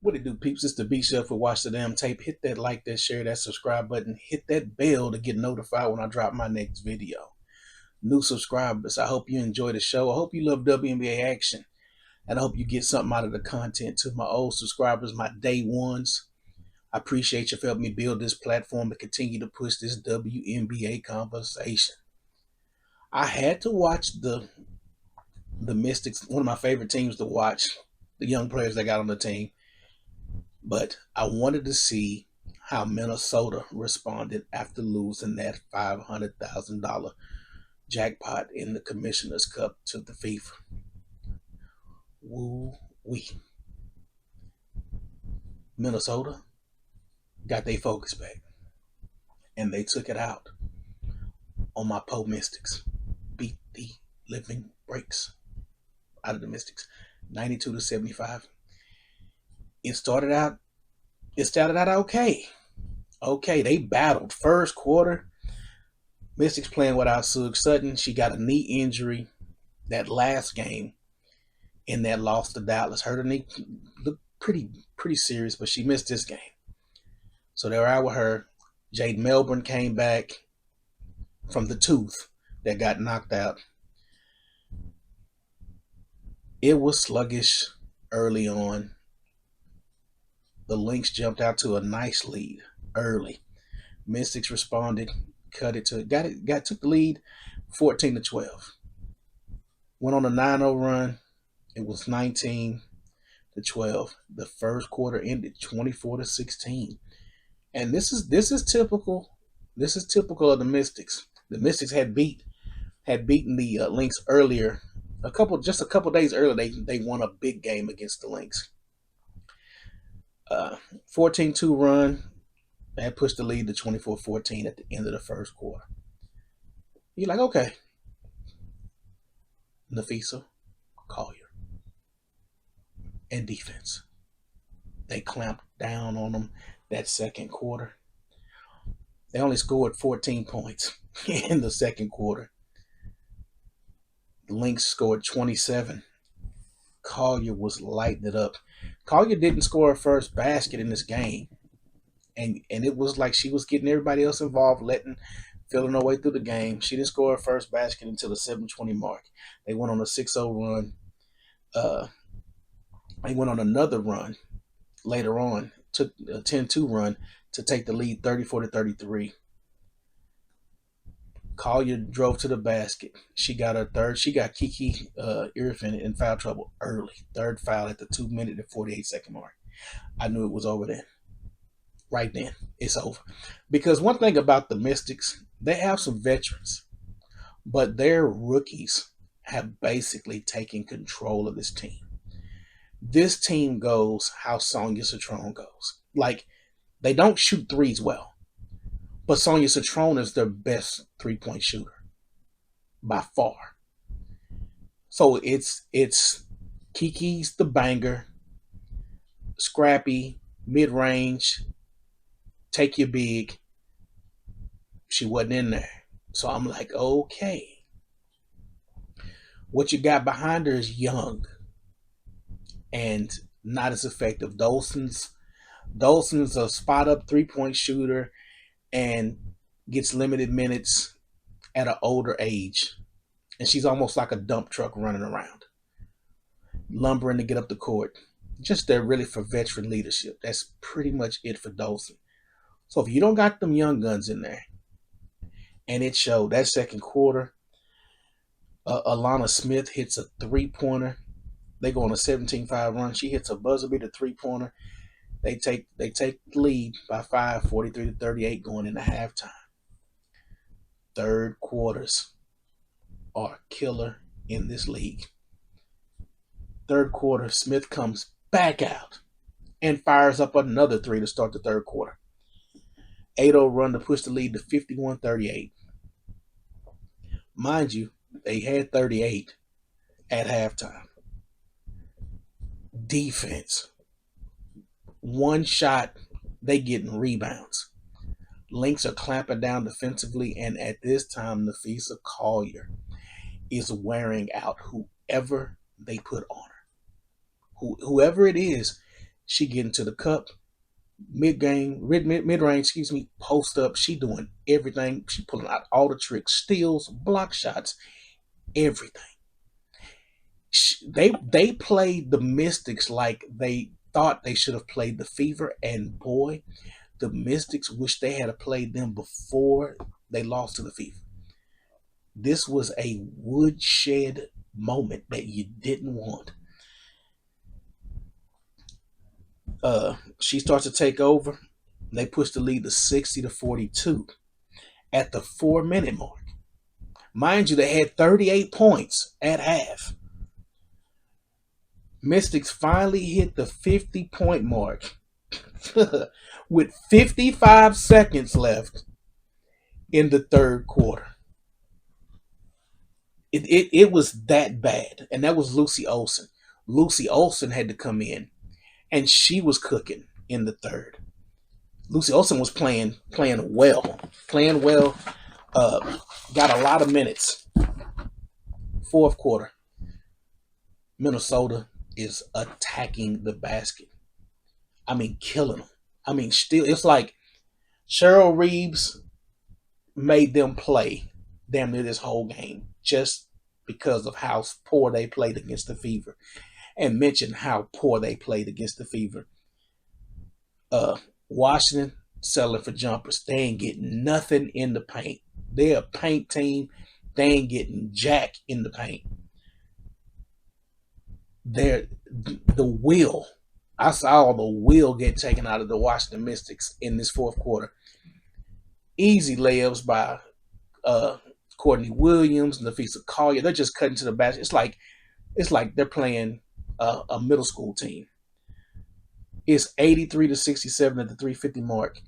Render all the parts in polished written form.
What it do, peeps? It's the B Chef for Watch the Damn Tape. Hit that like, that share, that subscribe button. Hit that bell to get notified when I drop my next video. New subscribers, I hope you enjoy the show. I hope you love WNBA action. And I hope you get something out of the content. To my old subscribers, my day ones, I appreciate you for helping me build this platform to continue to push this WNBA conversation. I had to watch the Mystics, one of my favorite teams to watch, the young players they got on the team. But I wanted to see how Minnesota responded after losing that $500,000 jackpot in the Commissioner's Cup to the FIFA. Woo-wee. Minnesota got their focus back, and they took it out on my Po Mystics. Beat the living breaks out of the Mystics, 92-75. It started out okay. Okay, they battled first quarter. Mystics playing without Sug Sutton. She got a knee injury that last game in that loss to Dallas. Her knee looked pretty serious, but she missed this game. So they were out with her. Jade Melbourne came back from the tooth that got knocked out. It was sluggish early on. The Lynx jumped out to a nice lead early. Mystics responded, took the lead 14-12. Went on a 9-0 run. It was 19-12. The first quarter ended 24-16. And this is typical. This is typical of the Mystics. The Mystics had beaten the Lynx earlier. Just a couple days earlier, they won a big game against the Lynx. 14-2 run. That pushed the lead to 24-14 at the end of the first quarter. You're like, okay. Napheesa Collier and defense. They clamped down on them that second quarter. They only scored 14 points in the second quarter. The Lynx scored 27. Collier was lighting it up. Collier didn't score her first basket in this game. And it was like she was getting everybody else involved, filling her way through the game. She didn't score her first basket until the 7:20 mark. They went on a 6-0 run. They went on another run later on, took a 10-2 run to take the lead 34-33. Collier drove to the basket. She got her third. She got Kiki Iriafen in foul trouble early. Third foul at the 2-minute and 48-second mark. I knew it was over then. Right then, it's over. Because one thing about the Mystics, they have some veterans, but their rookies have basically taken control of this team. This team goes how Sonia Citron goes. Like, they don't shoot threes well, but Sonia Citron is their best three-point shooter by far. So it's Kiki's the banger, scrappy, mid-range, take you big. She wasn't in there. So I'm like, okay. What you got behind her is young and not as effective. Dolson's a spot-up three-point shooter and gets limited minutes at an older age. And she's almost like a dump truck running around, lumbering to get up the court. Just there really for veteran leadership. That's pretty much it for Dolson. So if you don't got them young guns in there, and it showed that second quarter, Alana Smith hits a three-pointer. They go on a 17-5 run. She hits a buzzer beater three-pointer. They take the lead by 5, 43-38 going into halftime. Third quarters are killer in this league. Third quarter, Smith comes back out and fires up another three to start the third quarter. 8-0 run to push the lead to 51-38. Mind you, they had 38 at halftime. Defense. One shot, they getting rebounds. Lynx are clamping down defensively, and at this time, Napheesa Collier is wearing out whoever they put on her. Whoever it is She getting to the cup, mid range, excuse me, post up. She doing everything. She pulling out all the tricks, steals, block shots, everything. They played the Mystics like they thought they should have played the Fever, and boy, the Mystics wish they had played them before they lost to the Fever. This was a woodshed moment that you didn't want. She starts to take over. They push the lead to 60-42 at the 4 minute mark. Mind you, they had 38 points at half. Mystics finally hit the 50-point mark with 55 seconds left in the third quarter. It was that bad. And that was Lucy Olson. Lucy Olson had to come in, and she was cooking in the third. Lucy Olson was playing well. Playing well. Got a lot of minutes. Fourth quarter. Minnesota is attacking the basket. I mean, killing them. I mean, still, it's like Cheryl Reeves made them play damn near this whole game just because of how poor they played against the Fever, and mentioned how poor they played against the Fever. Washington selling for jumpers. They ain't getting nothing in the paint. They're a paint team. They ain't getting jack in the paint. They're the will. I saw the will get taken out of the Washington Mystics in this fourth quarter. Easy layups by Courtney Williams, Napheesa Collier. They're just cutting to the basket. It's like they're playing a middle school team. It's 83-67 at the 350 mark,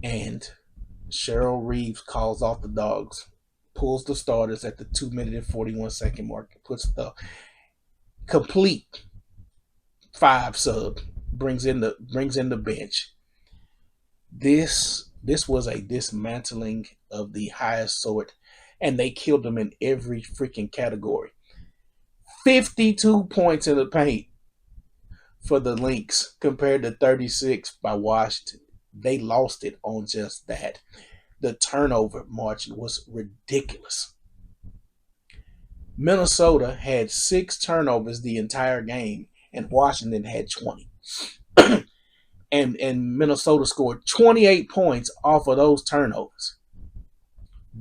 and Cheryl Reeves calls off the dogs, pulls the starters at the 2 minute and 41 second mark, puts the complete 5 sub, brings in the bench. This was a dismantling of the highest sort, and they killed them in every freaking category. 52 points in the paint for the Lynx compared to 36 by Washington. They lost it on just that. The turnover margin was ridiculous. Minnesota had 6 turnovers the entire game, and Washington had 20. and Minnesota scored 28 points off of those turnovers.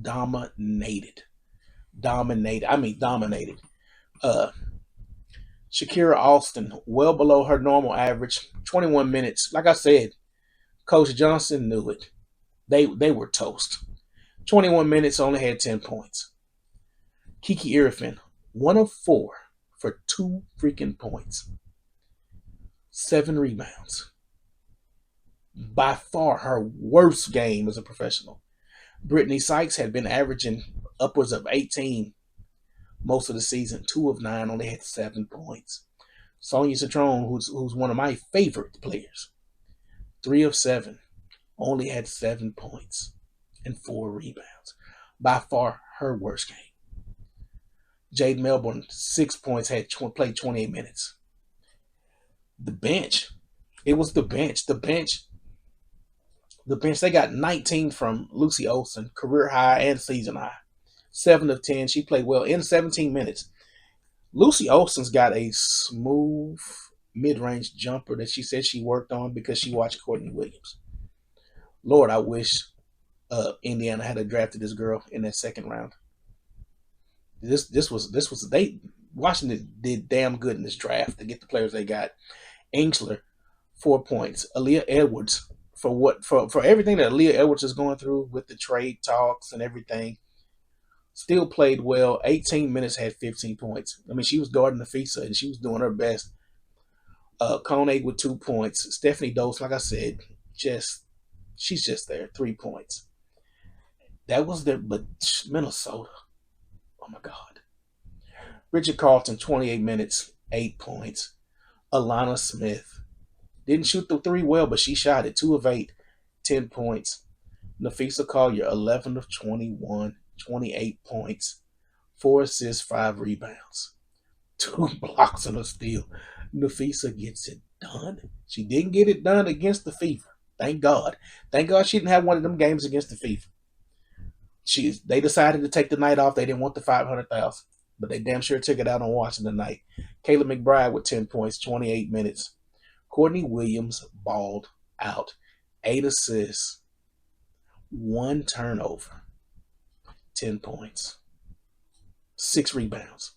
Dominated. Shakira Austin, well below her normal average, 21 minutes. Like I said, Coach Johnson knew it. They were toast. 21 minutes, only had 10 points. Kiki Iriafen, 1 of 4 for 2 freaking points. 7 rebounds. By far her worst game as a professional. Brittany Sykes had been averaging upwards of 18 most of the season. 2 of 9, only had 7 points. Sonia Citron, who's one of my favorite players, 3 of 7, only had 7 points and 4 rebounds. By far her worst game. Jade Melbourne, 6 points, played 28 minutes. The bench. It was the bench. The bench, they got 19 from Lucy Olson, career high and season high. 7 of 10. She played well in 17 minutes. Lucy Olson's got a smooth mid-range jumper that she said she worked on because she watched Courtney Williams. Lord, I wish Indiana had drafted this girl in that second round. Washington did damn good in this draft to get the players they got. Ainsler, 4 points. Aaliyah Edwards, for everything that Aaliyah Edwards is going through with the trade talks and everything, still played well. 18 minutes, had 15 points. I mean, she was guarding Napheesa, and she was doing her best. Koenig with 2 points. Stephanie Dose, like I said, she's just there, 3 points. That was but Minnesota, oh my God. Bridget Carlton, 28 minutes, 8 points. Alana Smith didn't shoot the 3 well, but she shot it. 2 of 8, 10 points. Napheesa Collier, 11 of 21, 28 points, 4 assists, 5 rebounds, 2 blocks and a steal. Napheesa gets it done. done. She didn't get it done against the Fever. Thank God. Thank God she didn't have one of them games against the Fever. They decided to take the night off. They didn't want the 500,000, but they damn sure took it out on Washington tonight. Kayla McBride with 10 points, 28 minutes. Courtney Williams balled out. 8 assists, 1 turnover, 10 points, 6 rebounds.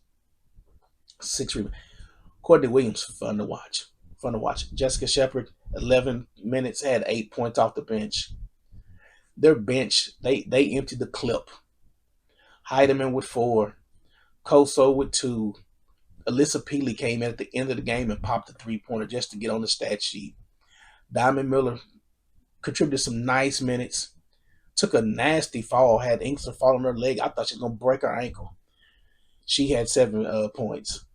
6 rebounds. Courtney Williams, fun to watch. Fun to watch. Jessica Shepard, 11 minutes, had 8 points off the bench. Their bench, they emptied the clip. Heidemann with 4. Koso with 2. Alyssa Peely came in at the end of the game and popped a 3-pointer just to get on the stat sheet. Diamond Miller contributed some nice minutes. Took a nasty fall. Had Inkster fall on her leg. I thought she was going to break her ankle. She had 7 points.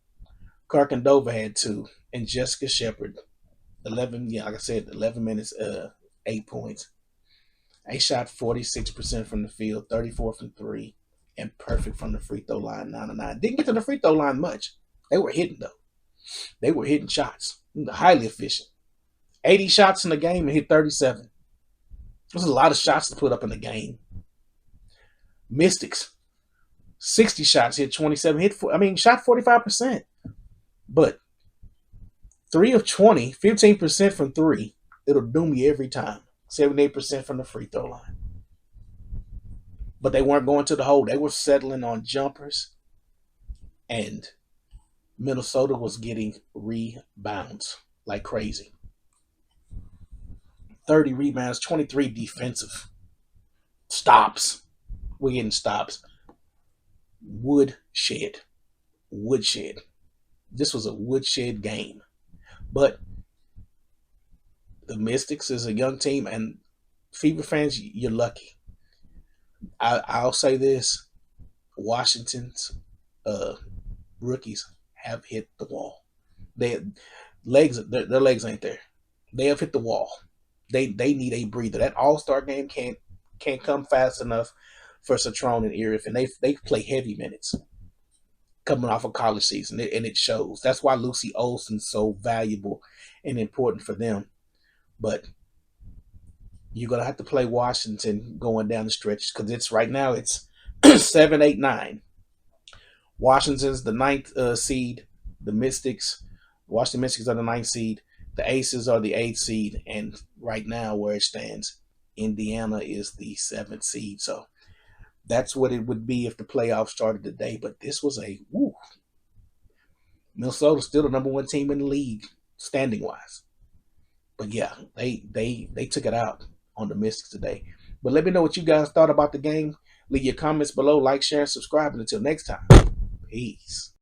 Karkendova had 2. And Jessica Shepard, 11, like I said, 11 minutes, 8 points. They shot 46% from the field, 34 from 3, and perfect from the free throw line, 9 of 9. Didn't get to the free throw line much. They were hitting, though. They were hitting shots. Highly efficient. 80 shots in the game and hit 37. There's a lot of shots to put up in the game. Mystics, 60 shots, hit 27. Shot 45%. But 3 of 20, 15% from 3. It'll do me every time. 78% from the free throw line. But they weren't going to the hole. They were settling on jumpers. And Minnesota was getting rebounds like crazy. 30 rebounds, 23 defensive. Stops. We're getting stops. Woodshed. This was a woodshed game. But the Mystics is a young team, and Fever fans, you're lucky. I'll say this. Washington's rookies have hit the wall. Their legs ain't there. They have hit the wall. They need a breather. That All-Star game can't come fast enough for Citron and Iriafen. They play heavy minutes coming off a college season, and it shows. That's why Lucy Olsen's so valuable and important for them. But you're gonna have to play Washington going down the stretch, because it's right now it's 7, 8, 9. Washington's the 9th seed. The Washington Mystics are the 9th seed. The Aces are the 8th seed, and right now where it stands, Indiana is the 7th seed. So that's what it would be if the playoffs started today. But this was Minnesota's still the number 1 team in the league standing wise. But yeah, they took it out on the Mystics today. But let me know what you guys thought about the game. Leave your comments below, like, share, and subscribe. And until next time, peace.